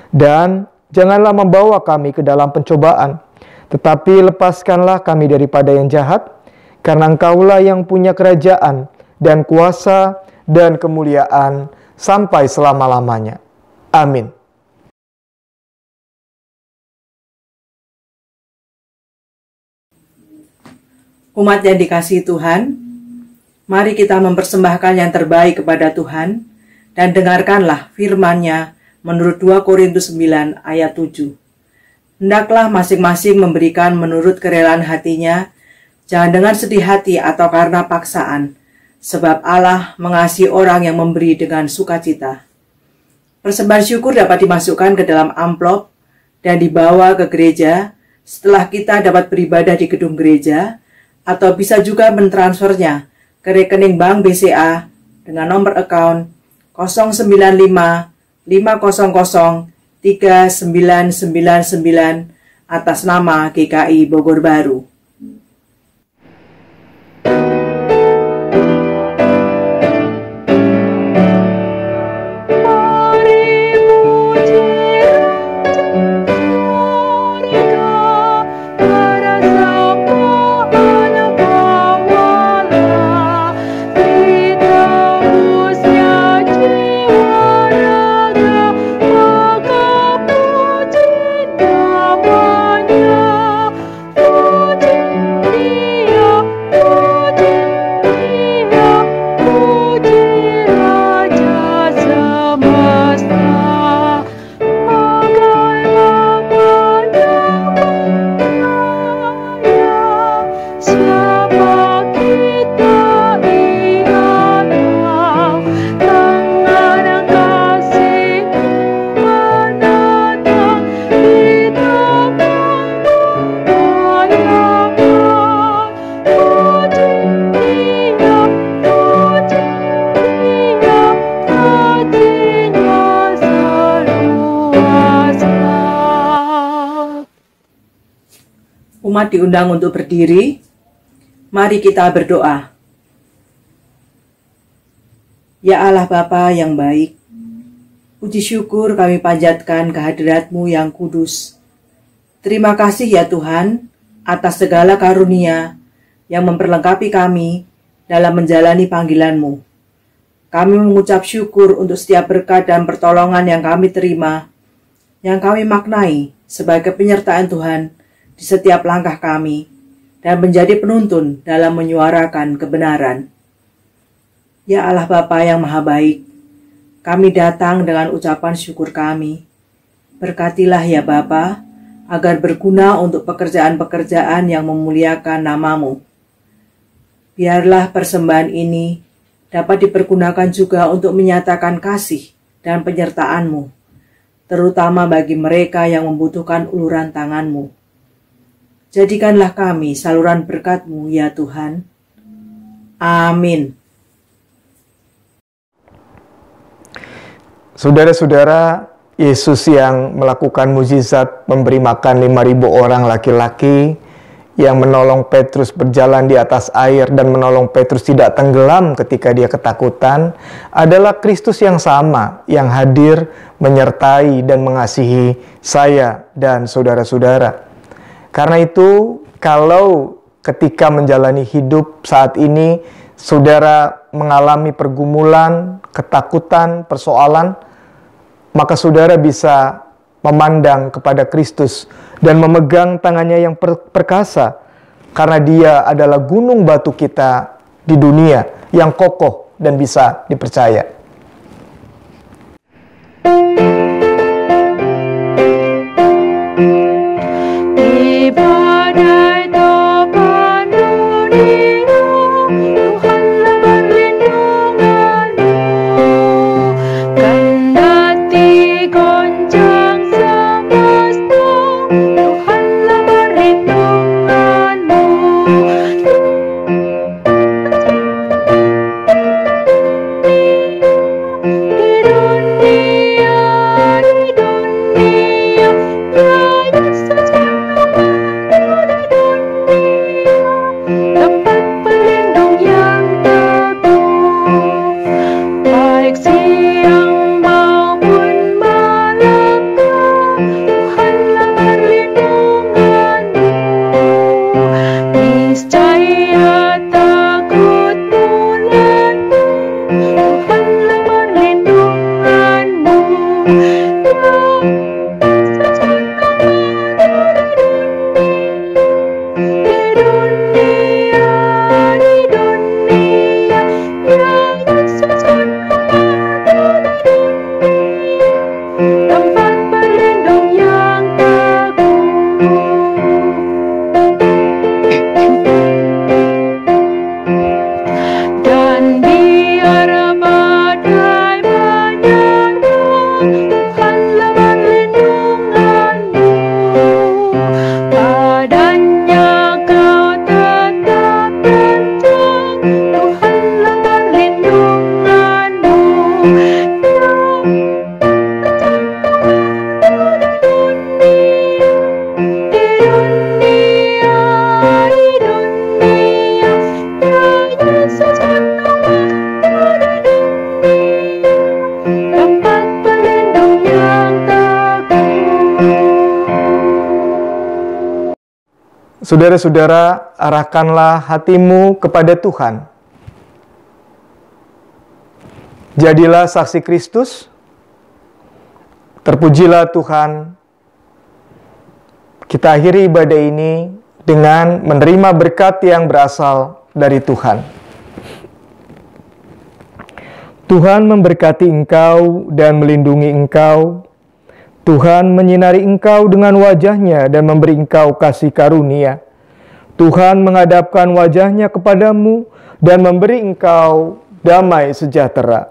Dan janganlah membawa kami ke dalam pencobaan, tetapi lepaskanlah kami daripada yang jahat, karena Engkaulah yang punya kerajaan dan kuasa dan kemuliaan sampai selama-lamanya. Amin. Umat yang dikasihi Tuhan, mari kita mempersembahkan yang terbaik kepada Tuhan dan dengarkanlah firman-Nya menurut 2 Korintus 9 ayat 7. Hendaklah masing-masing memberikan menurut kerelaan hatinya, jangan dengan sedih hati atau karena paksaan, sebab Allah mengasihi orang yang memberi dengan sukacita. Persembahan syukur dapat dimasukkan ke dalam amplop dan dibawa ke gereja setelah kita dapat beribadah di gedung gereja, atau bisa juga mentransfernya ke rekening bank BCA dengan nomor account 095 500 3999 atas nama GKI Bogor Baru. Umat diundang untuk berdiri. Mari kita berdoa. Ya Allah Bapa yang baik, puji syukur kami panjatkan kehadirat-Mu yang kudus. Terima kasih ya Tuhan atas segala karunia yang memperlengkapi kami dalam menjalani panggilan-Mu. Kami mengucap syukur untuk setiap berkat dan pertolongan yang kami terima, yang kami maknai sebagai penyertaan Tuhan di setiap langkah kami, dan menjadi penuntun dalam menyuarakan kebenaran. Ya Allah Bapa yang Maha Baik, kami datang dengan ucapan syukur kami. Berkatilah ya Bapa, agar berguna untuk pekerjaan-pekerjaan yang memuliakan nama-Mu. Biarlah persembahan ini dapat dipergunakan juga untuk menyatakan kasih dan penyertaan-Mu, terutama bagi mereka yang membutuhkan uluran tangan-Mu. Jadikanlah kami saluran berkat-Mu ya Tuhan. Amin. Saudara-saudara, Yesus yang melakukan mukjizat memberi makan 5.000 orang laki-laki, yang menolong Petrus berjalan di atas air dan menolong Petrus tidak tenggelam ketika dia ketakutan, adalah Kristus yang sama, yang hadir menyertai dan mengasihi saya dan saudara-saudara. Karena itu, kalau ketika menjalani hidup saat ini, saudara mengalami pergumulan, ketakutan, persoalan, maka saudara bisa memandang kepada Kristus dan memegang tangannya yang perkasa, karena Dia adalah gunung batu kita di dunia yang kokoh dan bisa dipercaya. Saudara-saudara, arahkanlah hatimu kepada Tuhan. Jadilah saksi Kristus. Terpujilah Tuhan. Kita akhiri ibadah ini dengan menerima berkat yang berasal dari Tuhan. Tuhan memberkati engkau dan melindungi engkau. Tuhan menyinari engkau dengan wajah-Nya dan memberi engkau kasih karunia. Tuhan menghadapkan wajah-Nya kepadamu dan memberi engkau damai sejahtera.